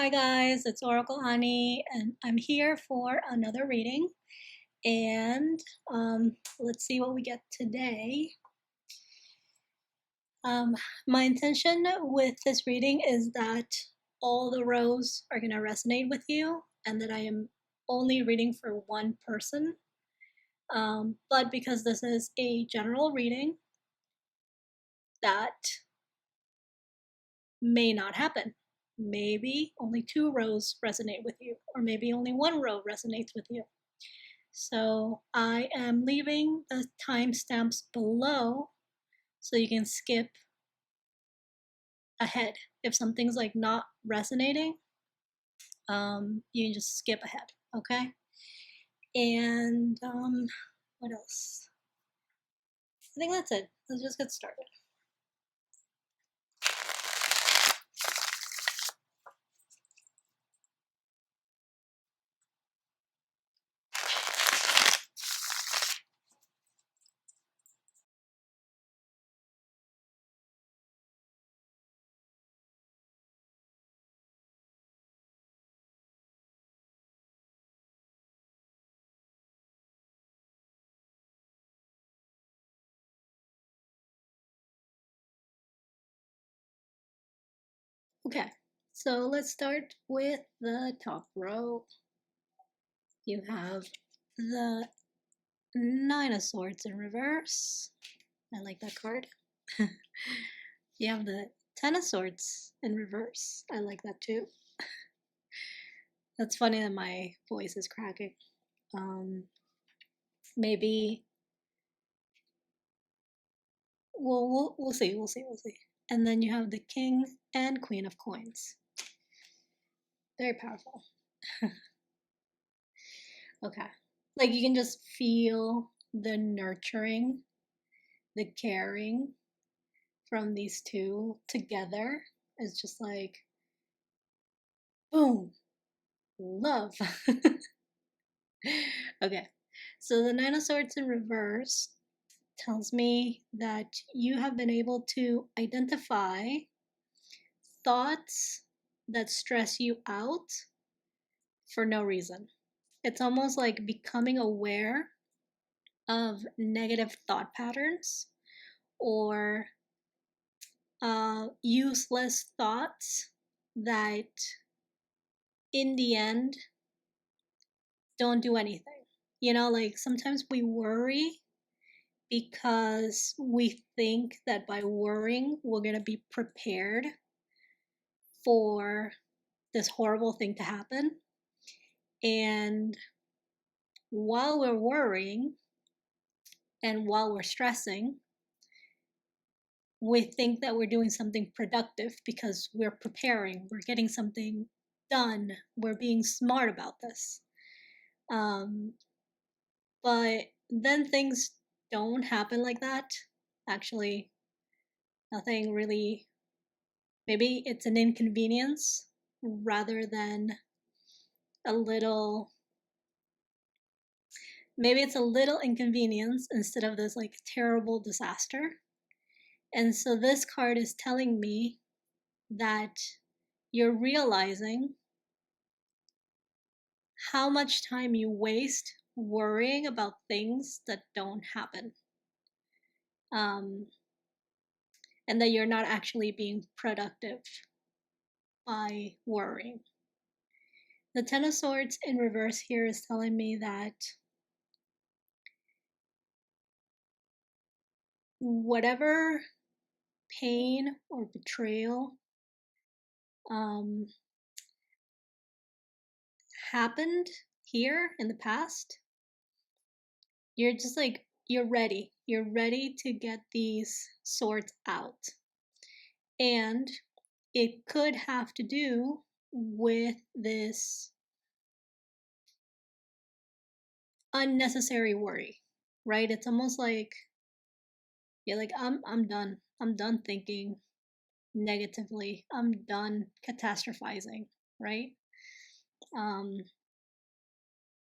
Hi guys, it's Oracle Honey, and I'm here for another reading. And let's see what we get today. My intention with this reading is that all the rows are going to resonate with you, and that I am only reading for one person. But because this is a general reading, that may not happen. Maybe only 2 rows resonate with you, or maybe only 1 row resonates with you. So I am leaving the timestamps below so you can skip ahead. If something's like not resonating, you can just skip ahead, okay? And what else? I think that's it. Let's just get started. Okay, so let's start with the top row. You have the 9 of Swords in reverse. I like that card. You have the 10 of Swords in reverse. I like that too. That's funny that my voice is cracking. Maybe we'll see. And then you have the King and Queen of Coins. Very powerful. Okay, like you can just feel the nurturing, the caring from these two together. It's just like boom, love. Okay, so the 9 of Swords in reverse tells me that you have been able to identify thoughts that stress you out for no reason. It's almost like becoming aware of negative thought patterns or useless thoughts that in the end don't do anything. You know, like sometimes we worry because we think that by worrying, we're going to be prepared for this horrible thing to happen. And while we're worrying and while we're stressing, we think that we're doing something productive because we're preparing, we're getting something done, we're being smart about this. But then things don't happen like that. Actually, nothing really, maybe it's an inconvenience rather than a little, maybe it's a little inconvenience instead of this like terrible disaster. And so this card is telling me that you're realizing how much time you waste worrying about things that don't happen. And that you're not actually being productive by worrying. The 10 of Swords in reverse here is telling me that whatever pain or betrayal happened here in the past, you're just like, you're ready. You're ready to get these swords out. And it could have to do with this unnecessary worry, right? It's almost like you're like, I'm done. I'm done thinking negatively. I'm done catastrophizing, right?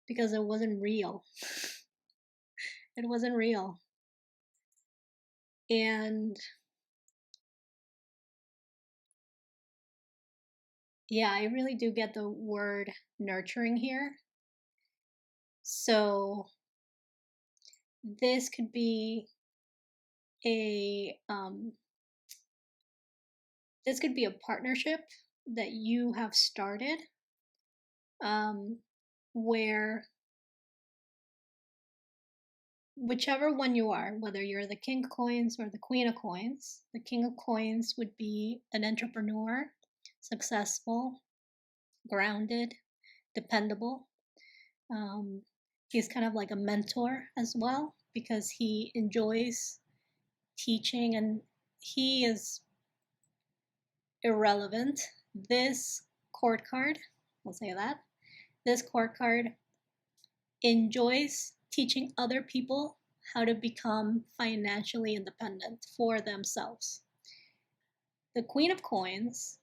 Because it wasn't real. It wasn't real. And Yeah, I really do get the word nurturing here. So this could be a this could be a partnership that you have started, um, where whichever one you are, whether you're the king of coins or the queen of coins, the king of coins would be an entrepreneur, successful, grounded, dependable. Um, he's kind of like a mentor as well because he enjoys teaching and he is irrelevant. This court card, I'll say that, this court card enjoys teaching other people how to become financially independent for themselves. The Queen of Coins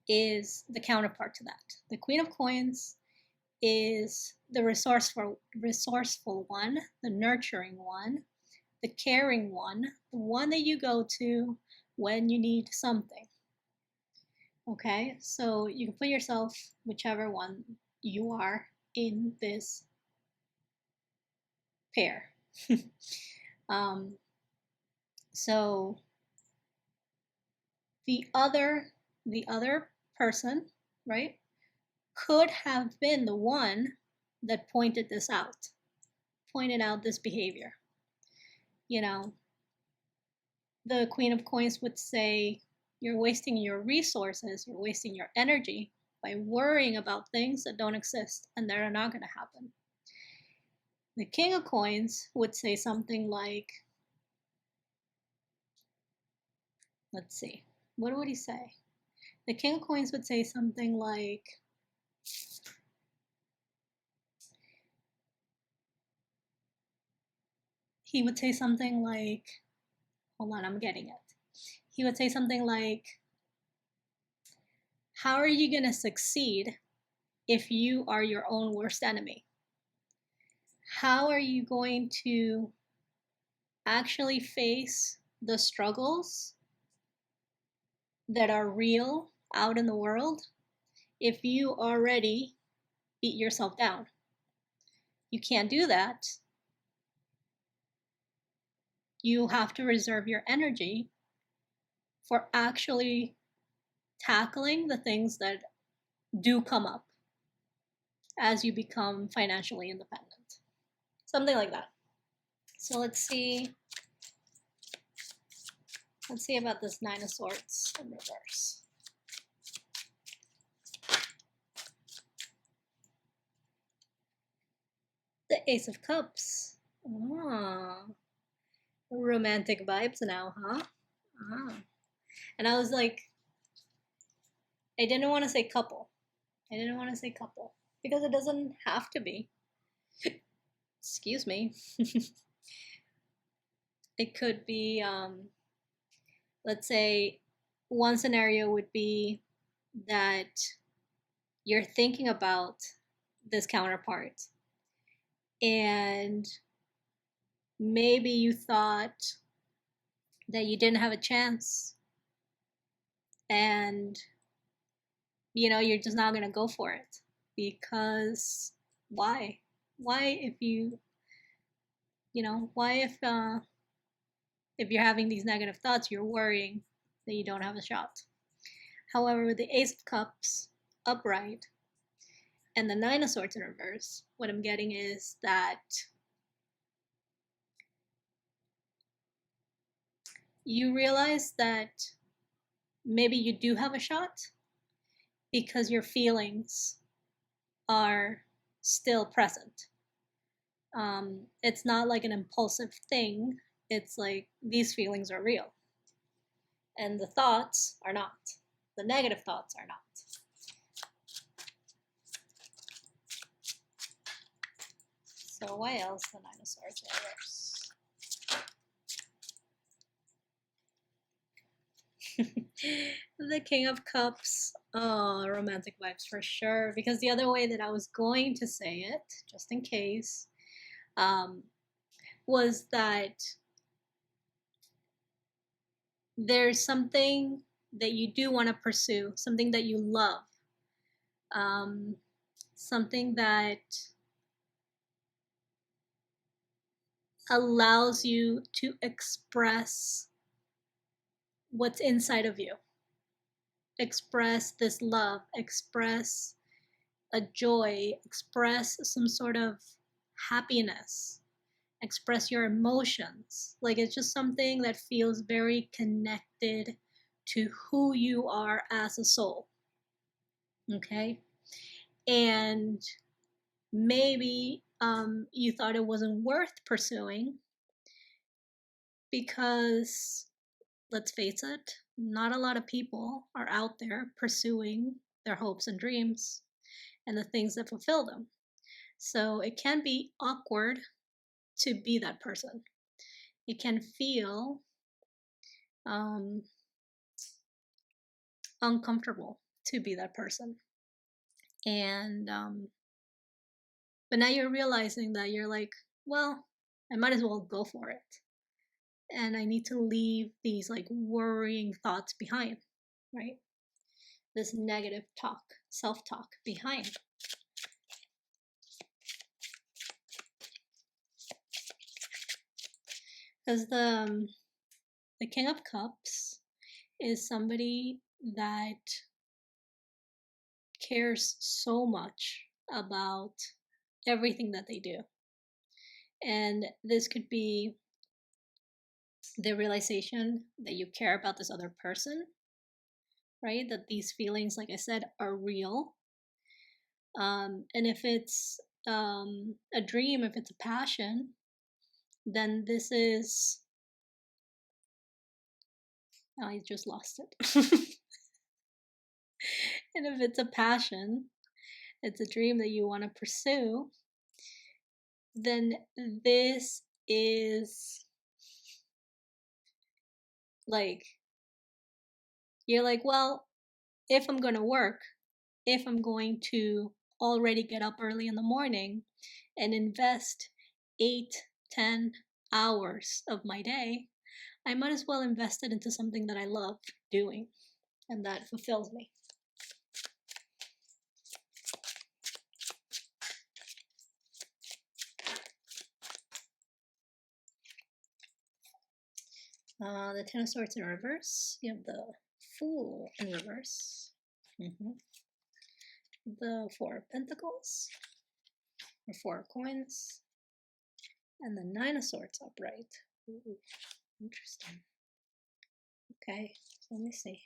is the counterpart to that. The Queen of Coins is the resourceful one, the nurturing one, the caring one, the one that you go to when you need something. Okay, so you can put yourself, whichever one you are, in this pair. um, so the other person, right, could have been the one that pointed out this behavior. You know, the Queen of Coins would say, you're wasting your resources, you're wasting your energy by worrying about things that don't exist and that are not going to happen. The King of Coins would say something like, let's see, what would he say? The King of Coins would say something like, he would say something like, hold on, I'm getting it. He would say something like, how are you going to succeed if you are your own worst enemy? How are you going to actually face the struggles that are real out in the world if you already beat yourself down? You can't do that. You have to reserve your energy for actually tackling the things that do come up as you become financially independent. Something like that. So let's see about this Nine of Swords in reverse. The Ace of Cups. Ah, romantic vibes now, huh? Ah. And I was like, I didn't want to say couple. Because it doesn't have to be. Excuse me. It could be, let's say, one scenario would be that you're thinking about this counterpart and maybe you thought that you didn't have a chance and you're just not going to go for it because why if if you're having these negative thoughts, you're worrying that you don't have a shot. However, with the Ace of Cups upright and the Nine of Swords in reverse, what I'm getting is that you realize that maybe you do have a shot because your feelings are still present. It's not like an impulsive thing. It's like these feelings are real. And the thoughts are not. The negative thoughts are not. So why else the Nine of Swords reverse? The King of Cups. Oh, romantic vibes for sure. Because the other way that I was going to say it, just in case, was that there's something that you do want to pursue, something that you love, something that allows you to express what's inside of you, express this love, express a joy, express some sort of happiness, express your emotions. Like it's just something that feels very connected to who you are as a soul. Okay? And maybe you thought it wasn't worth pursuing because, let's face it, not a lot of people are out there pursuing their hopes and dreams and the things that fulfill them. So it can be awkward to be that person. It can feel uncomfortable to be that person. And but now you're realizing that you're like, well, I might as well go for it. And I need to leave these like worrying thoughts behind, right? This negative talk, self-talk behind. Because the King of Cups is somebody that cares so much about everything that they do. And this could be the realization that you care about this other person, right? That these feelings, like I said, are real. And if it's a dream, if it's a passion, then this is. Oh, I just lost it. And if it's a passion, it's a dream that you want to pursue, then this is like, you're like, well, if I'm going to work, if I'm going to already get up early in the morning and invest 8-10 hours of my day, I might as well invest it into something that I love doing and that fulfills me. The Ten of Swords in reverse. You have the Fool in reverse. The Four of Pentacles, or Four of Coins, and the Nine of Swords upright. Ooh, interesting. Okay, so let me see.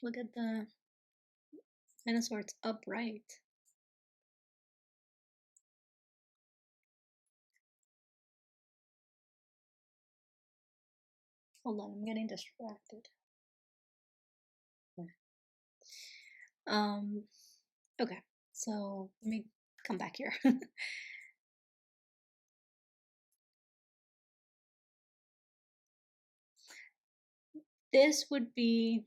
Look at the Nine of Swords upright. Hold on, I'm getting distracted. Okay, so let me come back here. This would be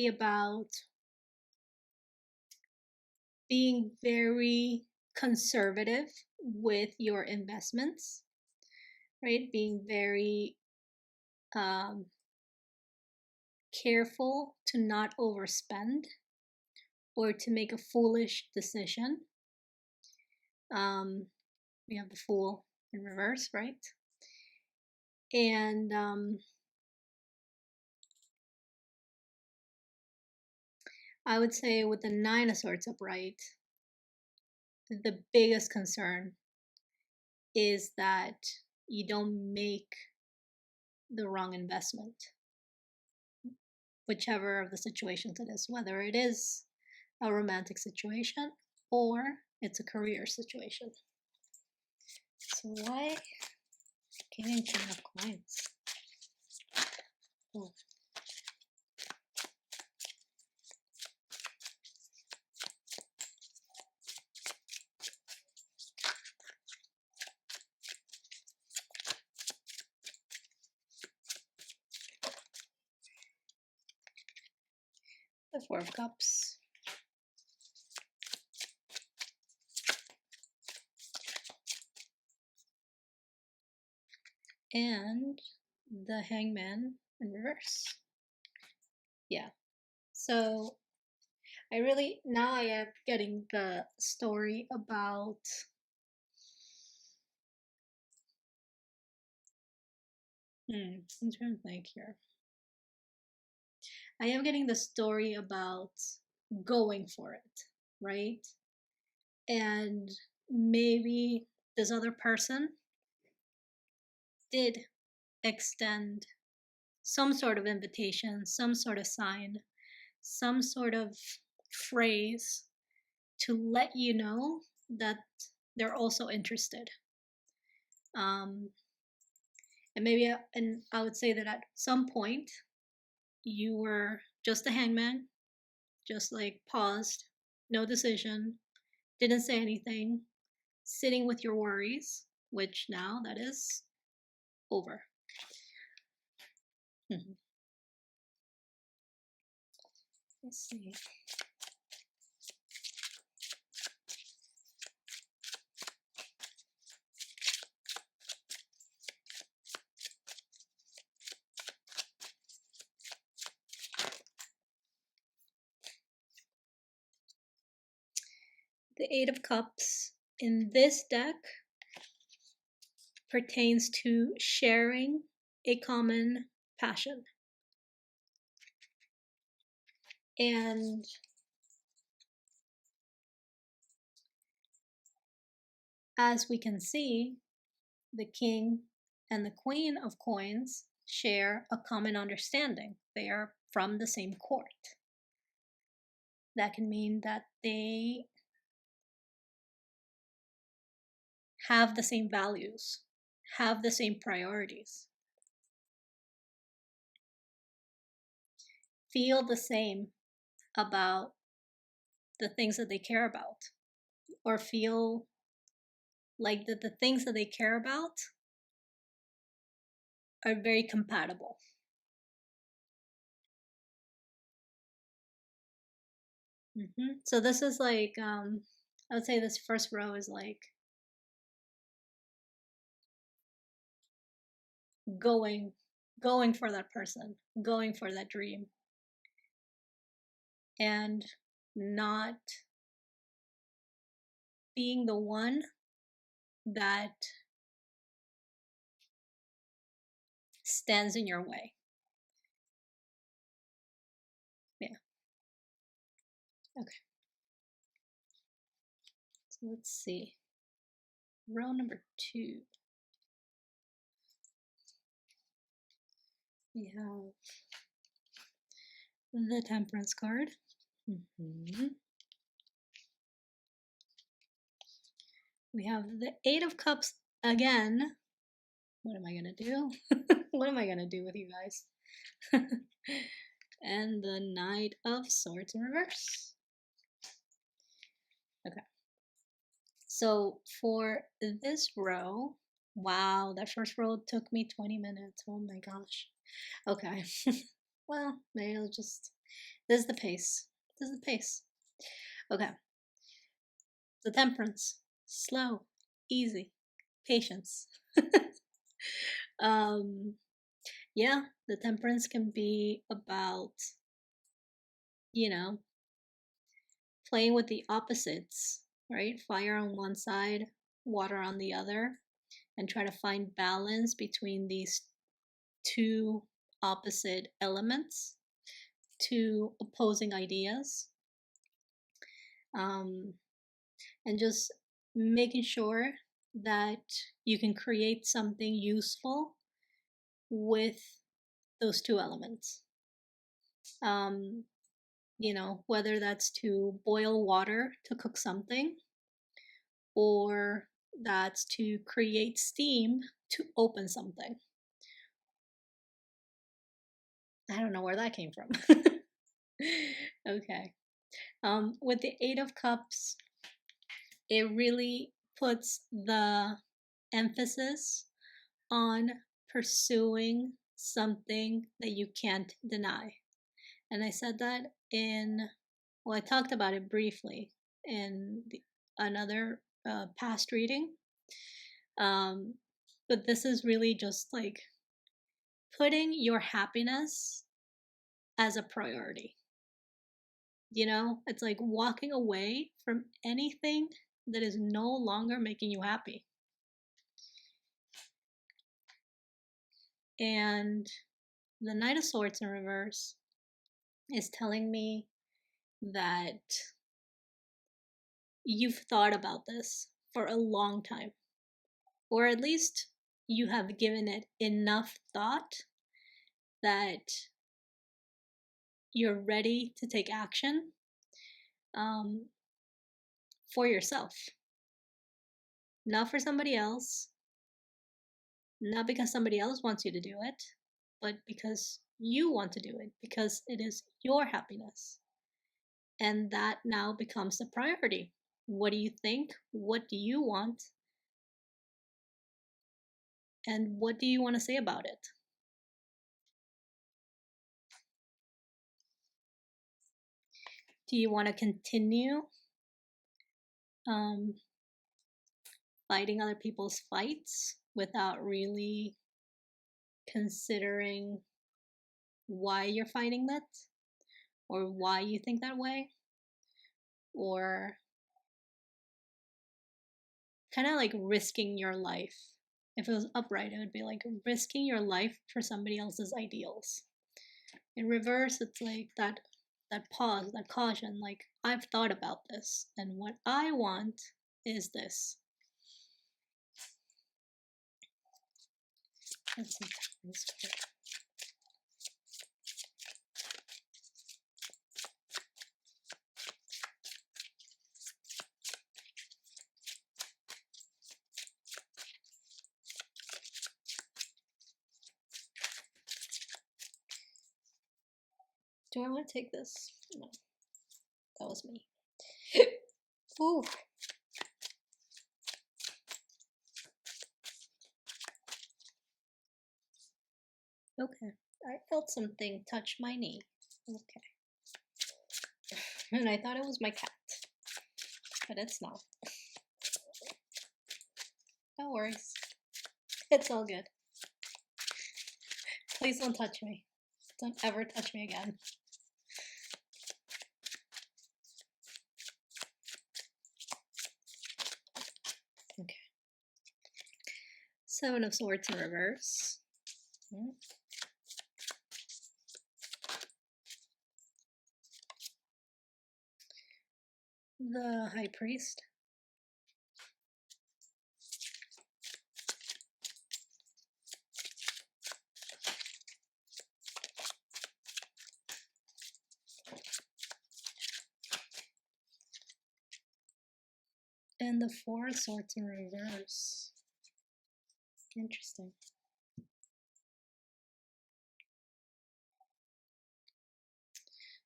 about being very conservative with your investments, right? Being very careful to not overspend or to make a foolish decision. We have the Fool in reverse, right? And I would say with the Nine of Swords upright, the biggest concern is that you don't make the wrong investment, whichever of the situations it is, whether it is a romantic situation or it's a career situation. So why King and Queen of Coins? Oh. The Four of Cups. and the Hangman in reverse. Yeah. So now I am getting the story about I'm trying to think here. I am getting the story about going for it, right? And maybe this other person did extend some sort of invitation, some sort of sign, some sort of phrase to let you know that they're also interested. Um, and I would say that at some point you were just a hangman, just like paused, no decision, didn't say anything, sitting with your worries, which now that is over. Let's see. The Eight of Cups in this deck pertains to sharing a common passion. And as we can see, the King and the Queen of Coins share a common understanding. They are from the same court. That can mean that they have the same values, have the same priorities, feel the same about the things that they care about, or feel like that the things that they care about are very compatible. So this is like, I would say this first row is like going for that person, going for that dream, and not being the one that stands in your way. Yeah. Okay. So let's see. Row number 2. We have the Temperance card. We have the Eight of Cups again. What am I gonna do? What am I gonna do with you guys? And the Knight of Swords in reverse. Okay. So for this row, wow, that first row took me 20 minutes. Oh my gosh. Okay. Well, maybe I'll just. This is the pace. This is the pace. Okay. The Temperance. Slow, easy, patience. Yeah, the Temperance can be about, playing with the opposites, right? Fire on one side, water on the other, and try to find balance between these two opposite elements, two opposing ideas, and just making sure that you can create something useful with those two elements. Whether that's to boil water to cook something, or that's to create steam to open something. I don't know where that came from. Okay. With the Eight of Cups, it really puts the emphasis on pursuing something that you can't deny. And I said that I talked about it briefly in another past reading. But this is really just like putting your happiness as a priority. You know, it's like walking away from anything that is no longer making you happy. And the Knight of Swords in reverse is telling me that you've thought about this for a long time, or at least you have given it enough thought that you're ready to take action um, for yourself, not for somebody else, not because somebody else wants you to do it, but because you want to do it, because it is your happiness. And that now becomes the priority. What do you think? What do you want? And what do you want to say about it? Do you want to continue um, fighting other people's fights without really considering why you're fighting that or why you think that way? Or kind of like risking your life? If it was upright, it would be like risking your life for somebody else's ideals. In reverse, it's like that pause, that caution, like I've thought about this and what I want is this. Let's see. Do I want to take this? No, that was me. Ooh. Okay, I felt something touch my knee. Okay. And I thought it was my cat, but it's not. No worries. It's all good. Please don't touch me. Don't ever touch me again. Okay. Seven of Swords in reverse. The High Priest. And the Four of Swords in reverse. Interesting.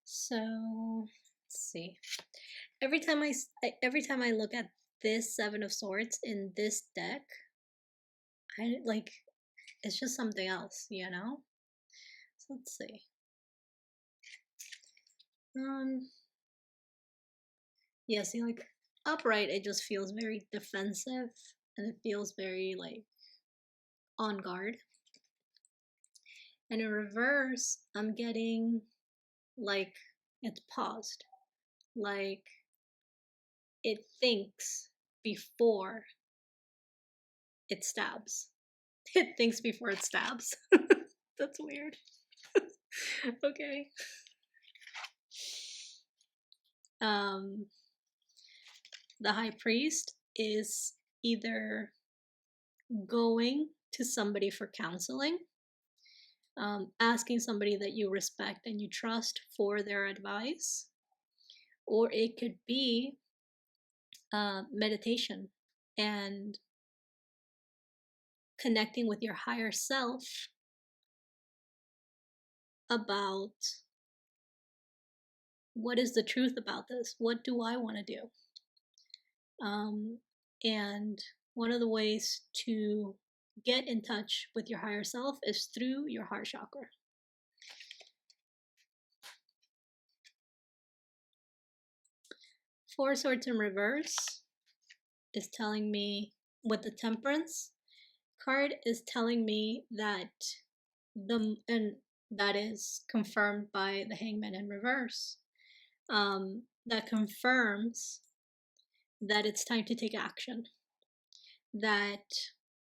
So let's see. Every time I look at this Seven of Swords in this deck, I like it's just something else, you know? So let's see. Yeah, see, like upright, it just feels very defensive and it feels very like on guard. And in reverse, I'm getting like it's paused, like it thinks before it stabs. It thinks before it stabs. That's weird. Okay. The High Priest is either going to somebody for counseling, asking somebody that you respect and you trust for their advice, or it could be meditation and connecting with your higher self about what is the truth about this? What do I want to do? And one of the ways to get in touch with your higher self is through your heart chakra. Four Swords in reverse is telling me with the Temperance card is telling me that and that is confirmed by the Hangman in reverse. That confirms that it's time to take action, that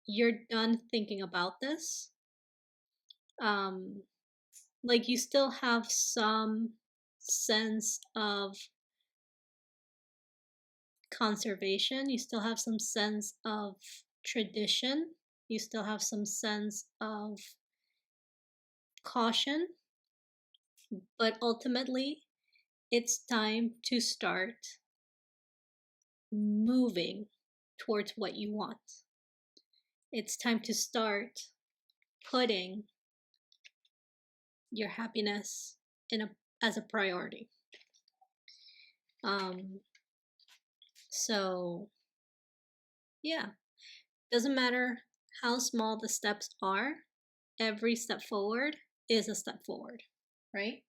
you're done thinking about this. Like you still have some sense of conservation, you still have some sense of tradition, you still have some sense of caution, but ultimately it's time to start moving towards what you want. It's time to start putting your happiness as a priority. So yeah, doesn't matter how small the steps are, every step forward is a step forward, right?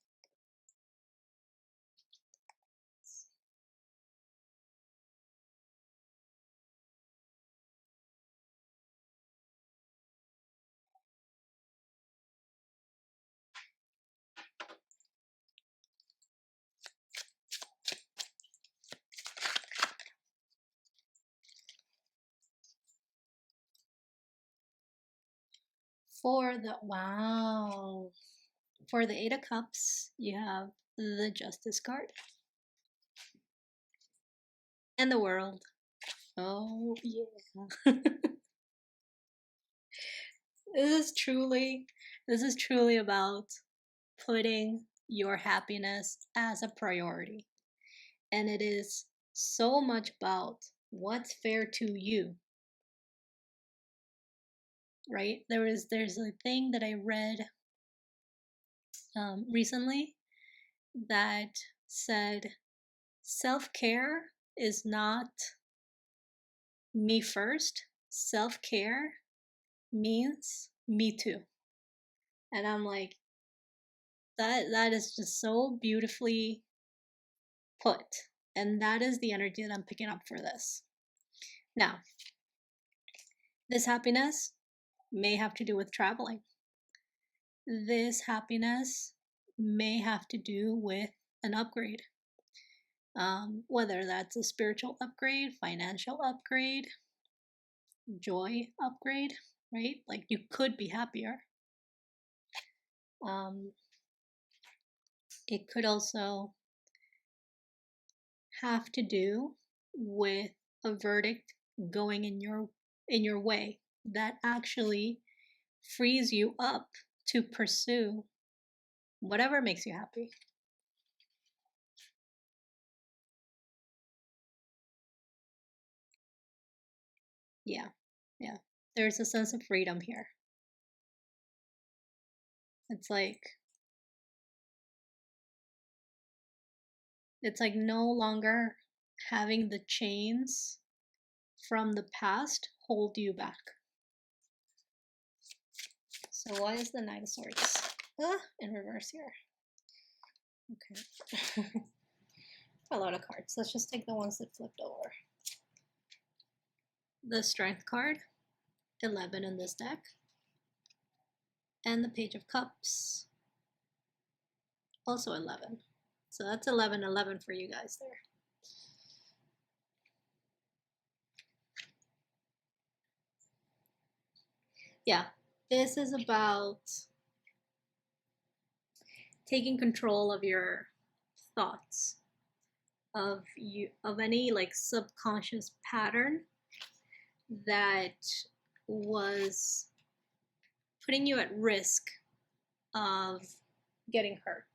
For the Eight of Cups, you have the Justice card and the World. Oh yeah. This is truly about putting your happiness as a priority. And it is so much about what's fair to you. Right? There's a thing that I read recently that said self-care is not me first. Self-care means me too. And I'm like, that is just so beautifully put. And that is the energy that I'm picking up for this. Now, this happiness may have to do with traveling. This happiness may have to do with an upgrade. Whether that's a spiritual upgrade, financial upgrade, joy upgrade, right? Like you could be happier. It could also have to do with a verdict going in your way that actually frees you up to pursue whatever makes you happy. Yeah. There's a sense of freedom here. It's like no longer having the chains from the past hold you back. So why is the Knight of Swords in reverse here? Okay. A lot of cards. Let's just take the ones that flipped over. The Strength card, 11 in this deck. And the Page of Cups, also 11. So that's 11 for you guys there. Yeah, this is about taking control of your thoughts, of any like subconscious pattern that was putting you at risk of getting hurt.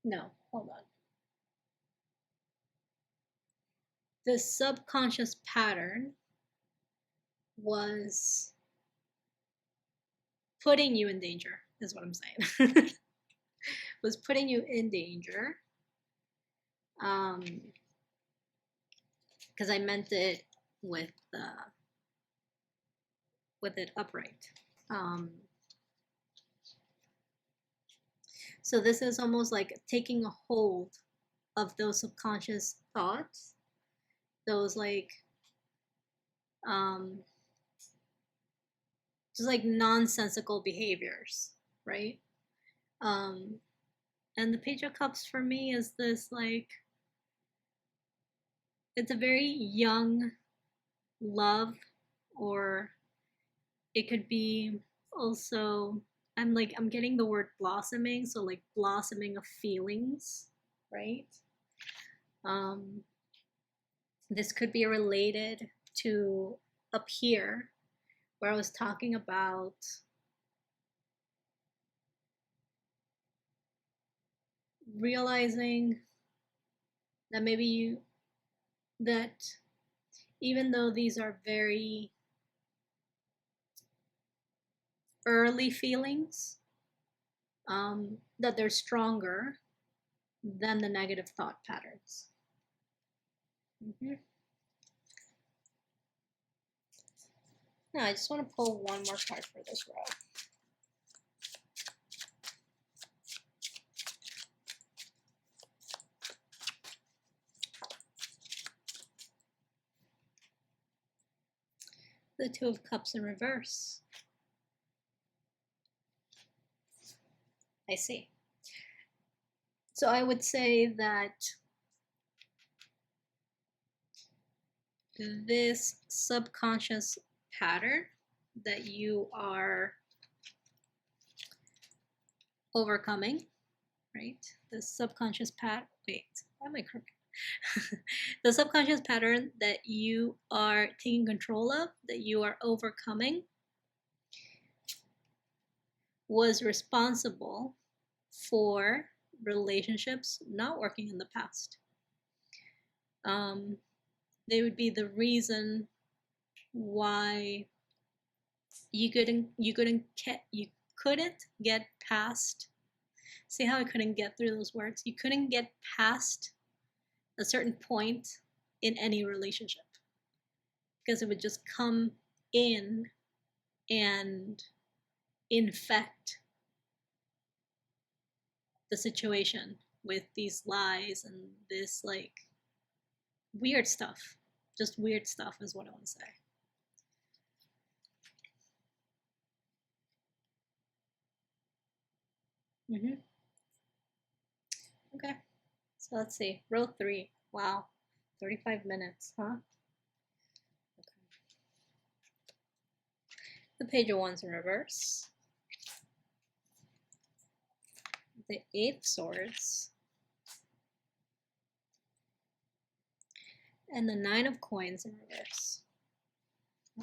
No, hold on. The subconscious pattern was putting you in danger, is what I'm saying. Was putting you in danger. Because I meant it with it upright. So this is almost like taking a hold of those subconscious thoughts, those like just like nonsensical behaviors, right? Um, and the Page of Cups for me is this like, it's a very young love, or it could be also, I'm getting the word blossoming, so like blossoming of feelings, right? Um, this could be related to up here where I was talking about realizing that that even though these are very early feelings, that they're stronger than the negative thought patterns. Mm-hmm. Now, I just want to pull one more card for this row. The Two of Cups in reverse. I see. So I would say that this subconscious pattern that you are overcoming, right? The subconscious wait, why am I crooked? The subconscious pattern that you are taking control of, that you are overcoming, was responsible for relationships not working in the past. They would be the reason why you couldn't get past. See how I couldn't get through those words? You couldn't get past a certain point in any relationship because it would just come in and infect the situation with these lies and this like weird stuff. Just weird stuff is what I want to say. Mm-hmm. Okay, so let's see. Row 3. Wow, 35 minutes, huh? Okay. The Page of Wands in reverse. The Eight of Swords. And the Nine of Coins in reverse.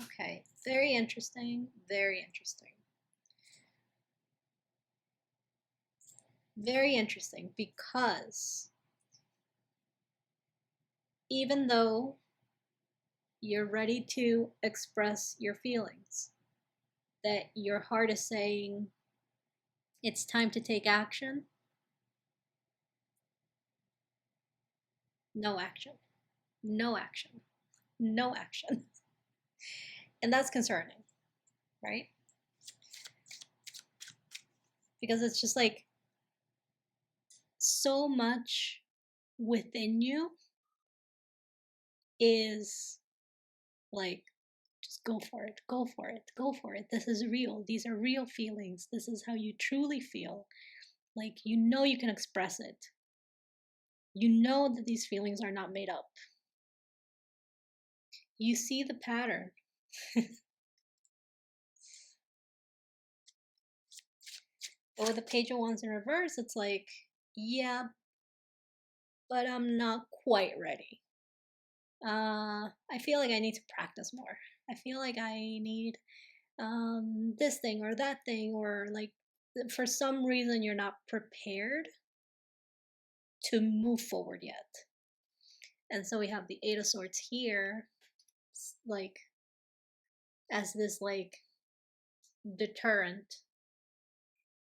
Okay, very interesting, very interesting. Very interesting because even though you're ready to express your feelings, that your heart is saying it's time to take action, no action, no action, no action. And that's concerning, right? Because it's just like so much within you is like, just go for it, go for it, go for it. This is real. These are real feelings. This is how you truly feel. Like, you know, you can express it. You know that these feelings are not made up. You see the pattern. But with the Page of Wands in reverse, it's like, yeah, but I'm not quite ready. I feel like I need to practice more. I feel like I need this thing or that thing, or like for some reason you're not prepared to move forward yet. And so we have the Eight of Swords here, like as this like deterrent.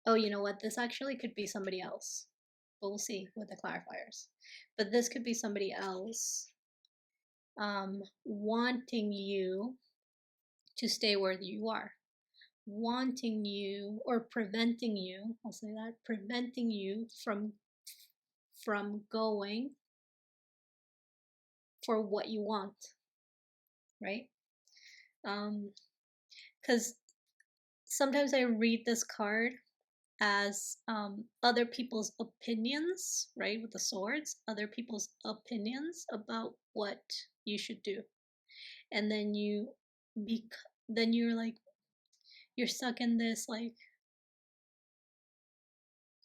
Oh, you know what? This actually could be somebody else. But we'll see with the clarifiers. But this could be somebody else wanting you to stay where you are, wanting you or preventing you, I'll say that, preventing you from going for what you want, right? Because sometimes I read this card as other people's opinions, right? With the swords, other people's opinions about what you should do, and then then you're like you're stuck in this like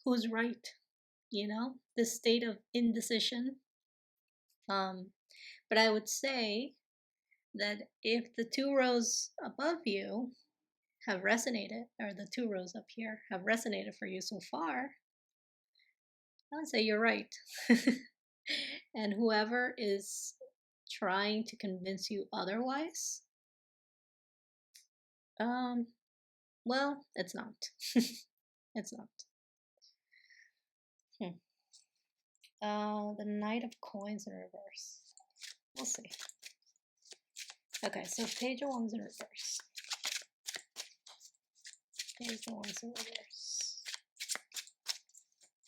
who's right, this state of indecision. Um, but I would say that if the two rows above you have resonated, or the two rows up here have resonated for you so far, I would say you're right. And whoever is trying to convince you otherwise, well, it's not. It's not. The Knight of Coins in reverse. We'll see. Okay, so Page of Wands in reverse. Page of Wands in reverse.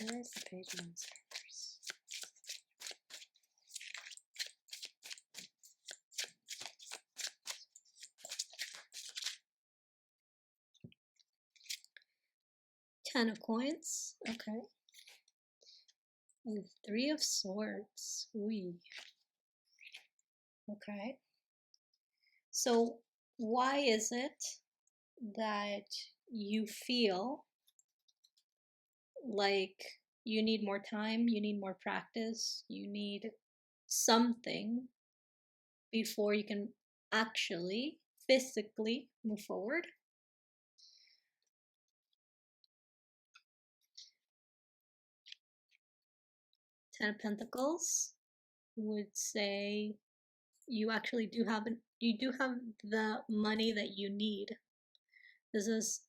Where is the Page of Wands in reverse? Ten of Coins. Okay. And Three of Swords. Ooh. Okay. So why is it that you feel like you need more time, you need more practice, you need something before you can actually physically move forward? Ten of Pentacles would say you actually do have the money that you need. This is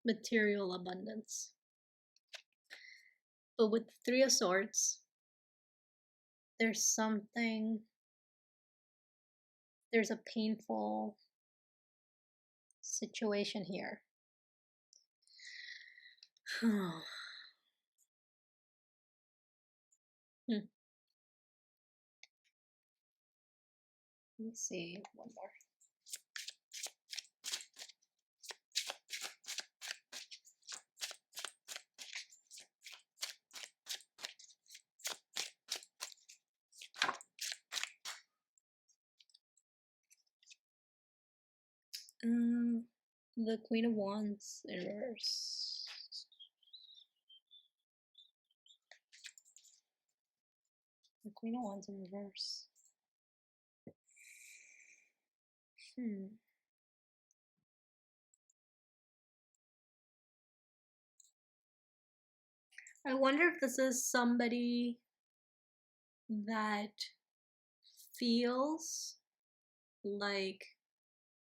material abundance. But with Three of Swords, there's a painful situation here. Let's see, one more. The Queen of Wands in reverse. The Queen of Wands in reverse. I wonder if this is somebody that feels like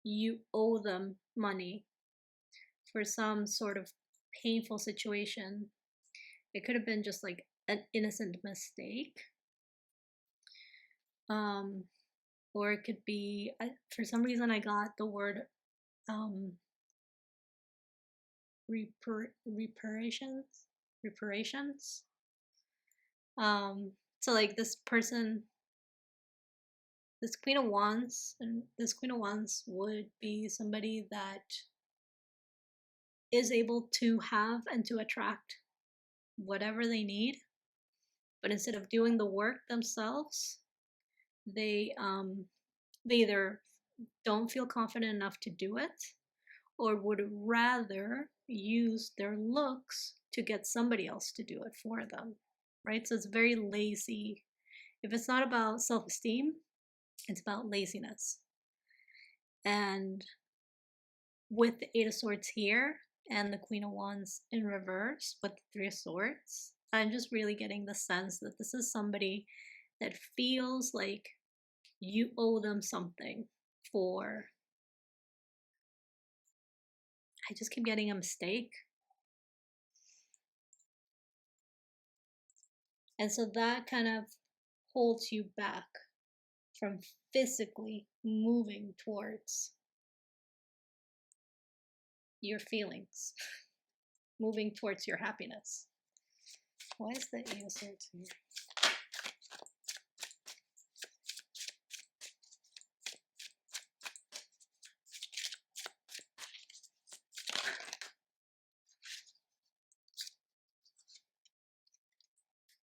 you owe them money for some sort of painful situation. It could have been just like an innocent mistake. Or it could be, for some reason I got the word reparations. So like this person, this Queen of Wands, and this Queen of Wands would be somebody that is able to have and to attract whatever they need, but instead of doing the work themselves, they either don't feel confident enough to do it, or would rather use their looks to get somebody else to do it for them, right? So it's very lazy. If it's not about self-esteem, it's about laziness. And with the Eight of Swords here and the Queen of Wands in reverse with the Three of Swords, I'm just really getting the sense that this is somebody that feels like you owe them something for, I just keep getting a mistake. And so that kind of holds you back from physically moving towards your feelings, moving towards your happiness. Why is the Eight of Swords here?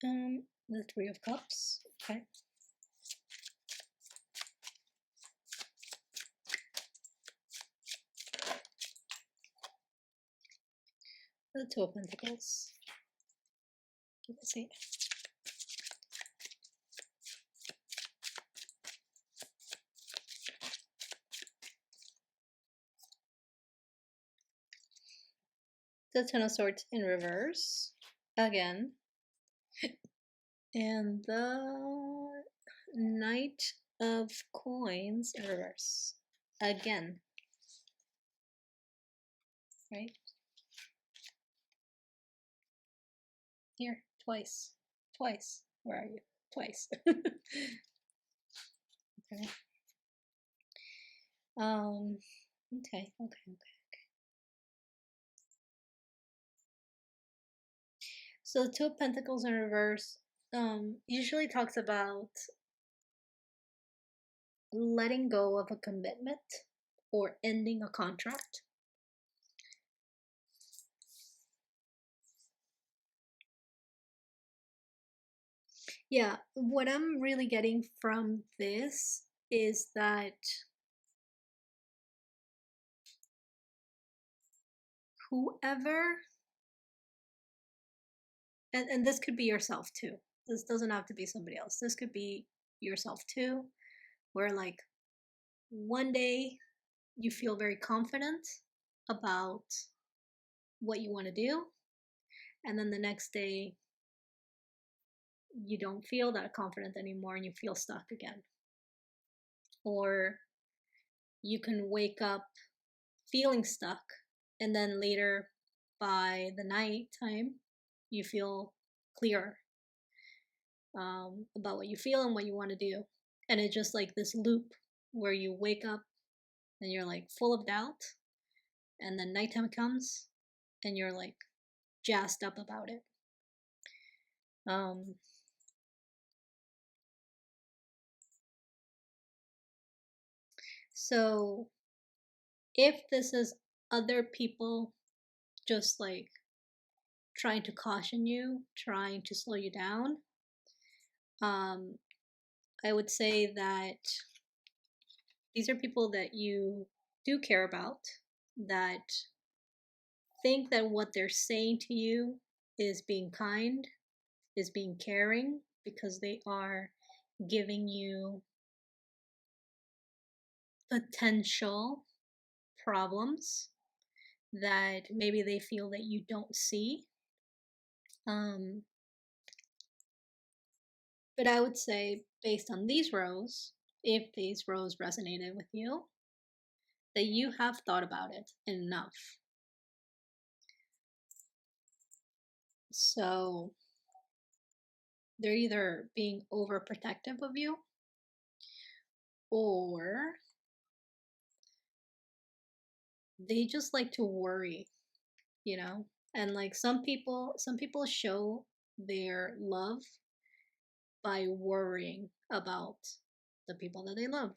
The Three of Cups. Okay. The Two of Pentacles. Let's see. The Ten of Swords in reverse again, and the Knight of Coins in reverse again. Right here, twice. Where are you? Twice. Okay. Okay. So the Two of Pentacles in reverse usually talks about letting go of a commitment or ending a contract. Yeah, what I'm really getting from this is that whoever, and this could be yourself too. This doesn't have to be somebody else. This could be yourself too, where like one day you feel very confident about what you want to do, and then the next day you don't feel that confident anymore and you feel stuck again. Or you can wake up feeling stuck, and then later by the night time you feel clearer about what you feel and what you want to do. And it's just like this loop where you wake up and you're like full of doubt, and then nighttime comes and you're like jazzed up about it. So if this is other people just like trying to caution you, trying to slow you down, I would say that these are people that you do care about, that think that what they're saying to you is being kind, is being caring, because they are giving you potential problems that maybe they feel that you don't see. But I would say, based on these rows, if these rows resonated with you, that you have thought about it enough. So they're either being overprotective of you, or they just like to worry, you know? And like some people show their love by worrying about the people that they love.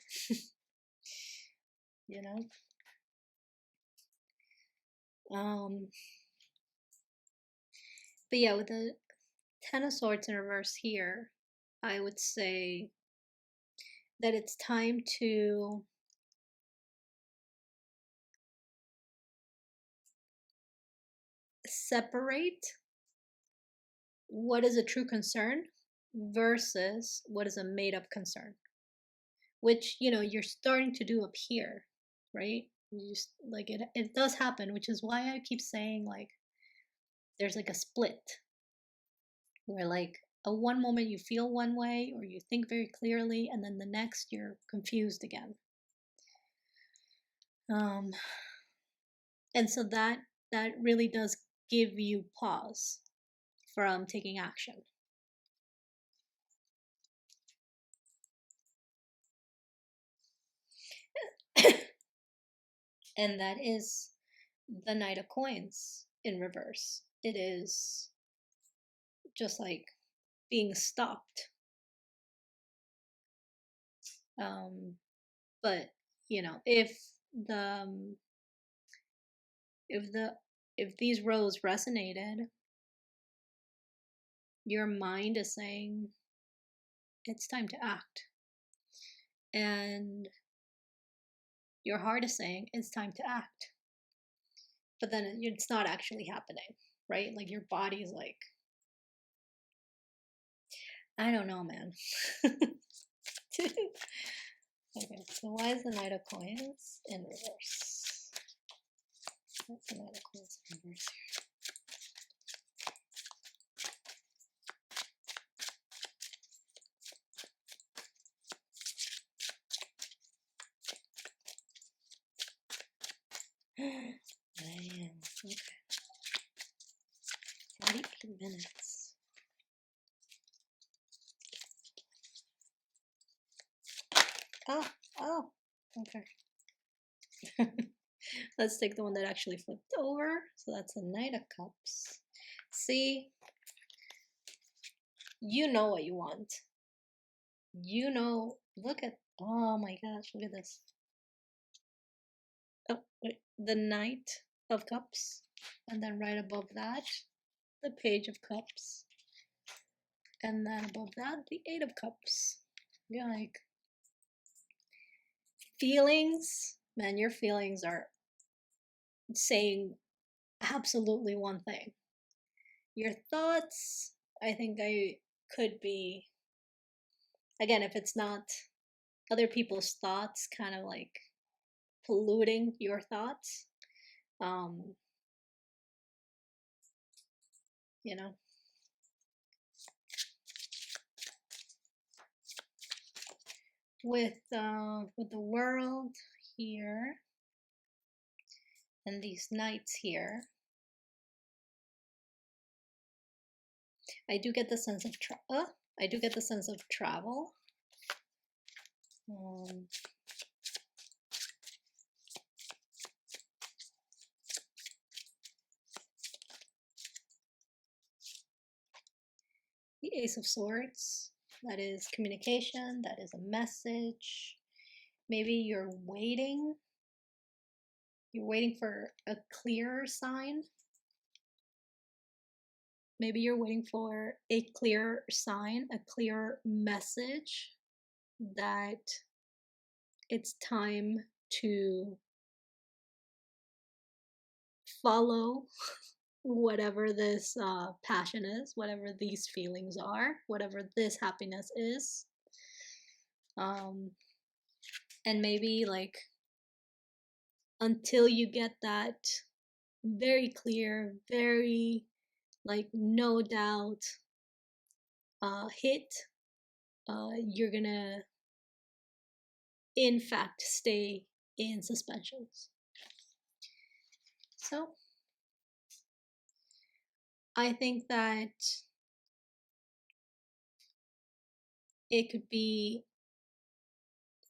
You know? But yeah, with the Ten of Swords in reverse here, I would say that it's time to separate what is a true concern versus what is a made up concern, which, you know, you're starting to do up here, right? You just, like, it does happen, which is why I keep saying, like, there's like a split where, like, a one moment you feel one way or you think very clearly, and then the next you're confused again. And so that really does give you pause from taking action. And that is the Knight of Coins in reverse. It is just like being stopped. But you know, if these rows resonated, your mind is saying it's time to act, and your heart is saying it's time to act, but then it's not actually happening, right? Like your body's like, I don't know, man. Okay, so why is the Knight of Coins in reverse? What's the Knight of Coins in reverse here? Man, okay. 48 minutes. Oh, okay. Let's take the one that actually flipped over. So that's the Knight of Cups. See, you know what you want. You know, look at, oh my gosh, look at this. Oh, wait, the Knight of Cups. And then right above that, the Page of Cups. And then above that, the Eight of Cups. You're like, feelings, man, your feelings are saying absolutely one thing. Your thoughts, I think I could be, again, if it's not other people's thoughts kind of like polluting your thoughts, um, you know. With the world here and these knights here, I do get the sense of I do get the sense of travel. The Ace of Swords, that is communication, that is a message. Maybe you're waiting for a clearer sign. Maybe you're waiting for a clear sign, a clear message that it's time to follow whatever this passion is, whatever these feelings are, whatever this happiness is. And maybe like until you get that very clear, very like no doubt hit, you're gonna in fact stay in suspensions. So I think that it could be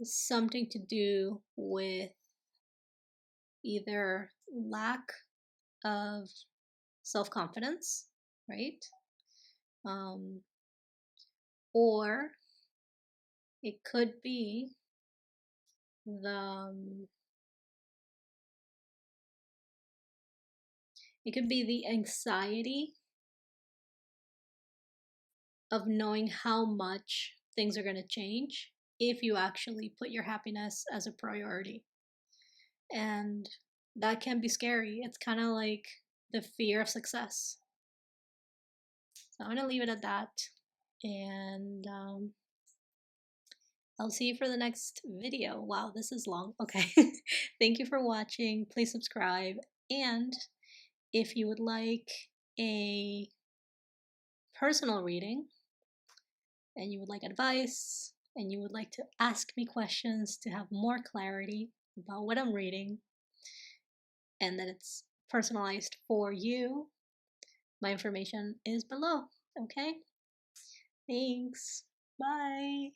something to do with either lack of self-confidence, right? Or it could be the anxiety of knowing how much things are going to change if you actually put your happiness as a priority. And that can be scary. It's kind of like the fear of success. So I'm going to leave it at that. And I'll see you for the next video. Wow, this is long. Okay. Thank you for watching. Please subscribe. And if you would like a personal reading and you would like advice and you would like to ask me questions to have more clarity about what I'm reading and that it's personalized for you, my information is below. Okay? Thanks. Bye.